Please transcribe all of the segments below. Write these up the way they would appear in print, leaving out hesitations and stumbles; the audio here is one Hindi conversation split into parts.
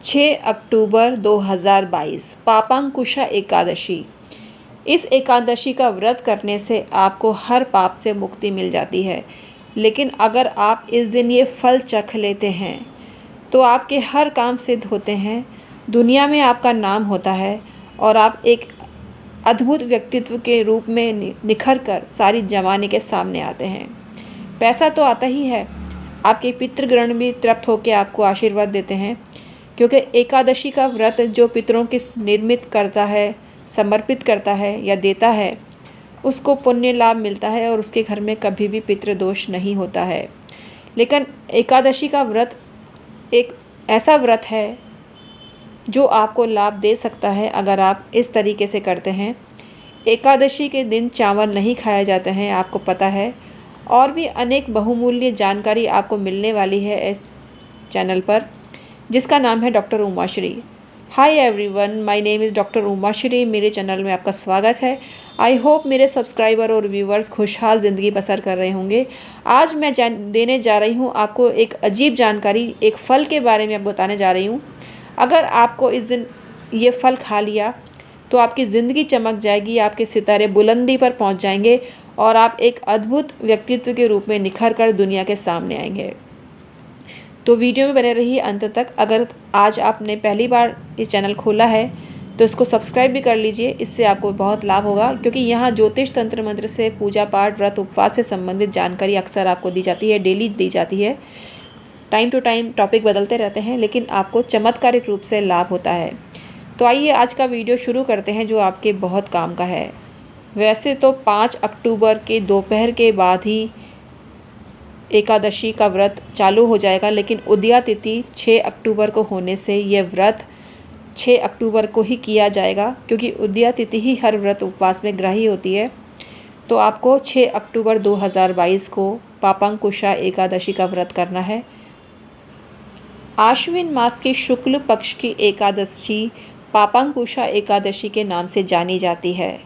6 अक्टूबर 2022 पापांकुशा एकादशी। इस एकादशी का व्रत करने से आपको हर पाप से मुक्ति मिल जाती है। लेकिन अगर आप इस दिन ये फल चख लेते हैं तो आपके हर काम सिद्ध होते हैं, दुनिया में आपका नाम होता है और आप एक अद्भुत व्यक्तित्व के रूप में निखर कर सारी जमाने के सामने आते हैं। पैसा तो आता ही है, आपके पितृगण भी तृप्त होकर आपको आशीर्वाद देते हैं, क्योंकि एकादशी का व्रत जो पितरों की निर्मित करता है, समर्पित करता है या देता है, उसको पुण्य लाभ मिलता है और उसके घर में कभी भी पितृदोष नहीं होता है। लेकिन एकादशी का व्रत एक ऐसा व्रत है जो आपको लाभ दे सकता है अगर आप इस तरीके से करते हैं। एकादशी के दिन चावल नहीं खाया जाते हैं, आपको पता है। और भी अनेक बहुमूल्य जानकारी आपको मिलने वाली है इस चैनल पर, जिसका नाम है doctor Umashree. Hi everyone, my name is doctor Umashree. मेरे चैनल में आपका स्वागत है। आई होप मेरे सब्सक्राइबर और व्यूवर्स खुशहाल ज़िंदगी बसर कर रहे होंगे। आज मैं देने जा रही हूँ आपको एक अजीब जानकारी, एक फ़ल के बारे में बताने जा रही हूँ। अगर आपको इस दिन ये फल खा लिया तो आपकी ज़िंदगी चमक जाएगी, आपके सितारे बुलंदी पर पहुँच जाएंगे और आप एक अद्भुत व्यक्तित्व के रूप में निखर कर दुनिया के सामने आएंगे। तो वीडियो में बने रहिए अंत तक। अगर आज आपने पहली बार इस चैनल खोला है तो इसको सब्सक्राइब भी कर लीजिए, इससे आपको बहुत लाभ होगा, क्योंकि यहाँ ज्योतिष तंत्र मंत्र से पूजा पाठ, व्रत, उपवास से संबंधित जानकारी अक्सर आपको दी जाती है, डेली दी जाती है। टाइम टू टाइम टॉपिक बदलते रहते हैं, लेकिन आपको चमत्कारिक रूप से लाभ होता है। तो आइए आज का वीडियो शुरू करते हैं, जो आपके बहुत काम का है। वैसे तो 5 अक्टूबर के दोपहर के बाद ही एकादशी का व्रत चालू हो जाएगा, लेकिन उदया तिथि 6 अक्टूबर को होने से यह व्रत 6 अक्टूबर को ही किया जाएगा, क्योंकि उदया तिथि ही हर व्रत उपवास में ग्राही होती है। तो आपको 6 अक्टूबर 2022 को पापांकुशा एकादशी का व्रत करना है। आश्विन मास के शुक्ल पक्ष की एकादशी पापांकुशा एकादशी के नाम से जानी जाती है।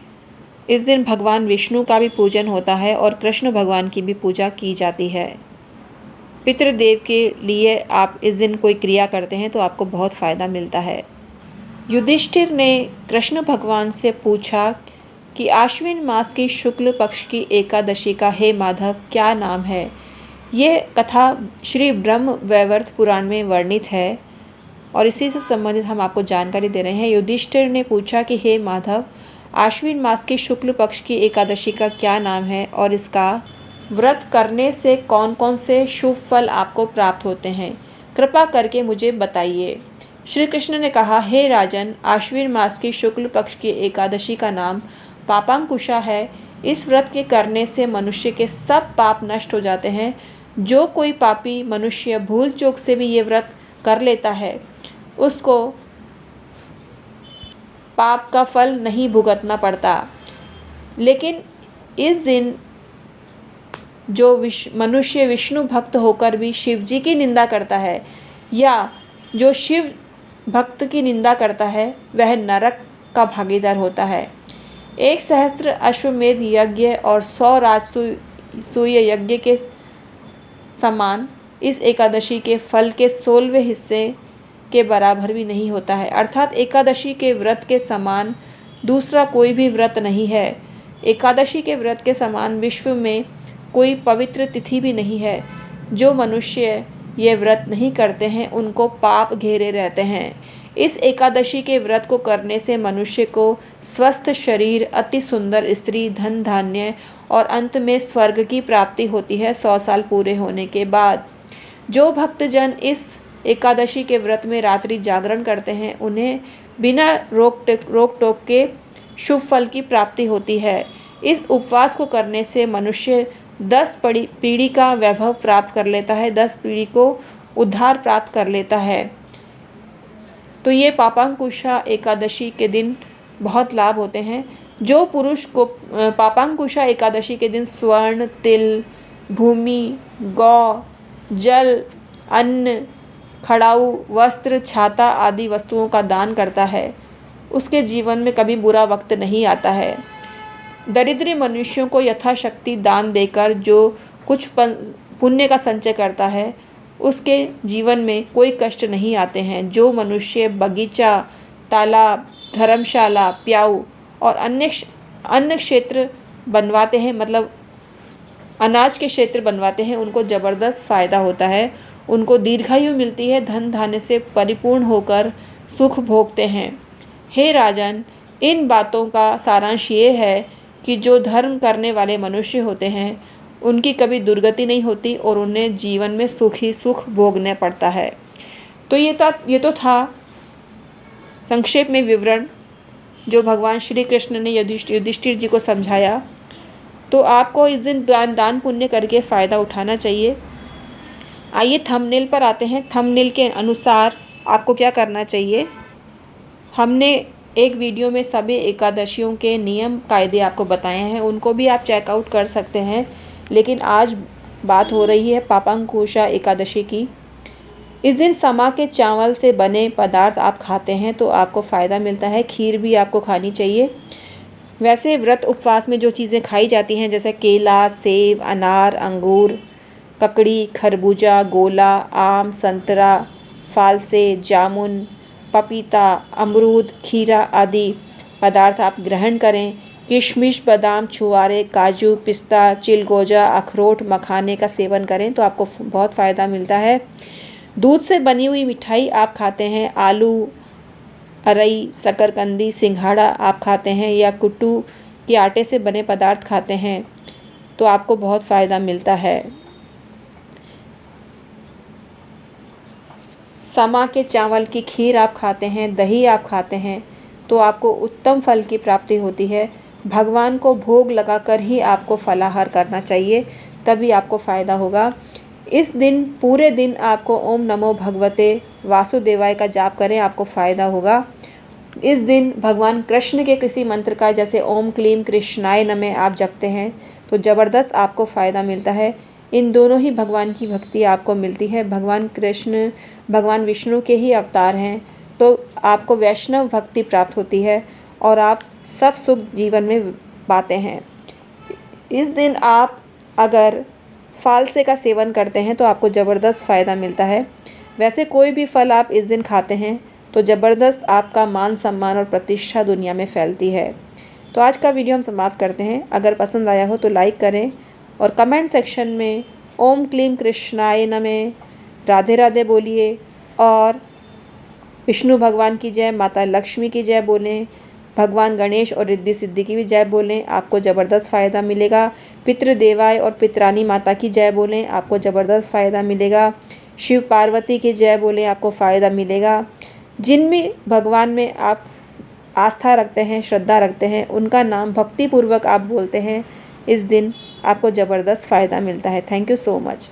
इस दिन भगवान विष्णु का भी पूजन होता है और कृष्ण भगवान की भी पूजा की जाती है। पितृदेव के लिए आप इस दिन कोई क्रिया करते हैं तो आपको बहुत फ़ायदा मिलता है। युधिष्ठिर ने कृष्ण भगवान से पूछा कि आश्विन मास की शुक्ल पक्ष की एकादशी का हे माधव क्या नाम है। ये कथा श्री ब्रह्म वैवर्त पुराण में वर्णित है और इसी से संबंधित हम आपको जानकारी दे रहे हैं। युधिष्ठिर ने पूछा कि हे माधव, आश्विन मास की शुक्ल पक्ष की एकादशी का क्या नाम है और इसका व्रत करने से कौन कौन से शुभ फल आपको प्राप्त होते हैं, कृपा करके मुझे बताइए। श्री कृष्ण ने कहा, हे राजन, आश्विन मास की शुक्ल पक्ष की एकादशी का नाम पापांकुशा है। इस व्रत के करने से मनुष्य के सब पाप नष्ट हो जाते हैं। जो कोई पापी मनुष्य भूल चूक से भी ये व्रत कर लेता है, उसको पाप का फल नहीं भुगतना पड़ता। लेकिन इस दिन जो मनुष्य विष्णु भक्त होकर भी शिव जी की निंदा करता है, या जो शिव भक्त की निंदा करता है, वह नरक का भागीदार होता है। 1 सहस्त्र अश्वमेध यज्ञ और 100 राजसूय यज्ञ के समान इस एकादशी के फल के 16वें हिस्से के बराबर भी नहीं होता है। अर्थात एकादशी के व्रत के समान दूसरा कोई भी व्रत नहीं है। एकादशी के व्रत के समान विश्व में कोई पवित्र तिथि भी नहीं है। जो मनुष्य ये व्रत नहीं करते हैं उनको पाप घेरे रहते हैं। इस एकादशी के व्रत को करने से मनुष्य को स्वस्थ शरीर, अति सुंदर स्त्री, धन धान्य और अंत में स्वर्ग की प्राप्ति होती है 100 साल पूरे होने के बाद। जो भक्तजन इस एकादशी के व्रत में रात्रि जागरण करते हैं, उन्हें बिना रोक टोक के शुभ फल की प्राप्ति होती है। इस उपवास को करने से मनुष्य 10 पीढ़ी का वैभव प्राप्त कर लेता है, 10 पीढ़ी को उद्धार प्राप्त कर लेता है। तो ये पापांकुशा एकादशी के दिन बहुत लाभ होते हैं। जो पुरुष को पापांकुशा एकादशी के दिन स्वर्ण, तिल, भूमि, गौ, जल, अन्न, खड़ाऊ, वस्त्र, छाता आदि वस्तुओं का दान करता है, उसके जीवन में कभी बुरा वक्त नहीं आता है। दरिद्र मनुष्यों को यथाशक्ति दान देकर जो कुछ पुण्य का संचय करता है, उसके जीवन में कोई कष्ट नहीं आते हैं। जो मनुष्य बगीचा, तालाब, धर्मशाला, प्याऊ और अन्य क्षेत्र बनवाते हैं, मतलब अनाज के क्षेत्र बनवाते हैं, उनको ज़बरदस्त फ़ायदा होता है। उनको दीर्घायु मिलती है, धन धान्य से परिपूर्ण होकर सुख भोगते हैं। हे राजन, इन बातों का सारांश ये है कि जो धर्म करने वाले मनुष्य होते हैं उनकी कभी दुर्गति नहीं होती और उन्हें जीवन में सुख ही सुख भोगने पड़ता है। तो ये तो था संक्षेप में विवरण जो भगवान श्री कृष्ण ने युधिष्ठिर जी को समझाया। तो आपको इस दिन दान पुण्य करके फ़ायदा उठाना चाहिए। आइए थंबनेल पर आते हैं। थंबनेल के अनुसार आपको क्या करना चाहिए। हमने एक वीडियो में सभी एकादशियों के नियम कायदे आपको बताए हैं, उनको भी आप चेकआउट कर सकते हैं। लेकिन आज बात हो रही है पापांकुशा एकादशी की। इस दिन समा के चावल से बने पदार्थ आप खाते हैं तो आपको फ़ायदा मिलता है। खीर भी आपको खानी चाहिए। वैसे व्रत उपवास में जो चीज़ें खाई जाती हैं जैसे केला, सेब, अनार, अंगूर, ककड़ी, खरबूजा, गोला, आम, संतरा, फालसे, जामुन, पपीता, अमरूद, खीरा आदि पदार्थ आप ग्रहण करें। किशमिश, बादाम, छुआरे, काजू, पिस्ता, चिलगोजा, अखरोट, मखाने का सेवन करें तो आपको बहुत फ़ायदा मिलता है। दूध से बनी हुई मिठाई आप खाते हैं, आलू, अरई, शकरकंदी, सिंघाड़ा आप खाते हैं या कुट्टू के आटे से बने पदार्थ खाते हैं तो आपको बहुत फ़ायदा मिलता है। समा के चावल की खीर आप खाते हैं, दही आप खाते हैं तो आपको उत्तम फल की प्राप्ति होती है। भगवान को भोग लगाकर ही आपको फलाहार करना चाहिए, तभी आपको फ़ायदा होगा। इस दिन पूरे दिन आपको ओम नमो भगवते वासुदेवाय का जाप करें, आपको फ़ायदा होगा। इस दिन भगवान कृष्ण के किसी मंत्र का जैसे ओम क्लीम कृष्णाय नमः आप जपते हैं तो ज़बरदस्त आपको फ़ायदा मिलता है। इन दोनों ही भगवान की भक्ति आपको मिलती है। भगवान कृष्ण भगवान विष्णु के ही अवतार हैं तो आपको वैष्णव भक्ति प्राप्त होती है और आप सब सुख जीवन में पाते हैं। इस दिन आप अगर फालसे का सेवन करते हैं तो आपको ज़बरदस्त फ़ायदा मिलता है। वैसे कोई भी फल आप इस दिन खाते हैं तो ज़बरदस्त आपका मान सम्मान और प्रतिष्ठा दुनिया में फैलती है। तो आज का वीडियो हम समाप्त करते हैं। अगर पसंद आया हो तो लाइक करें और कमेंट सेक्शन में ओम क्लीम कृष्णाय नमः राधे राधे बोलिए और विष्णु भगवान की जय, माता लक्ष्मी की जय बोलें, भगवान गणेश और रिद्धि सिद्धि की भी जय बोलें, आपको ज़बरदस्त फ़ायदा मिलेगा। पितृदेवाय और पितरानी माता की जय बोलें, आपको ज़बरदस्त फ़ायदा मिलेगा। शिव पार्वती की जय बोलें, आपको फ़ायदा मिलेगा। जिन भी भगवान में आप आस्था रखते हैं, श्रद्धा रखते हैं, उनका नाम भक्तिपूर्वक आप बोलते हैं, इस दिन आपको ज़बरदस्त फ़ायदा मिलता है। Thank you so much.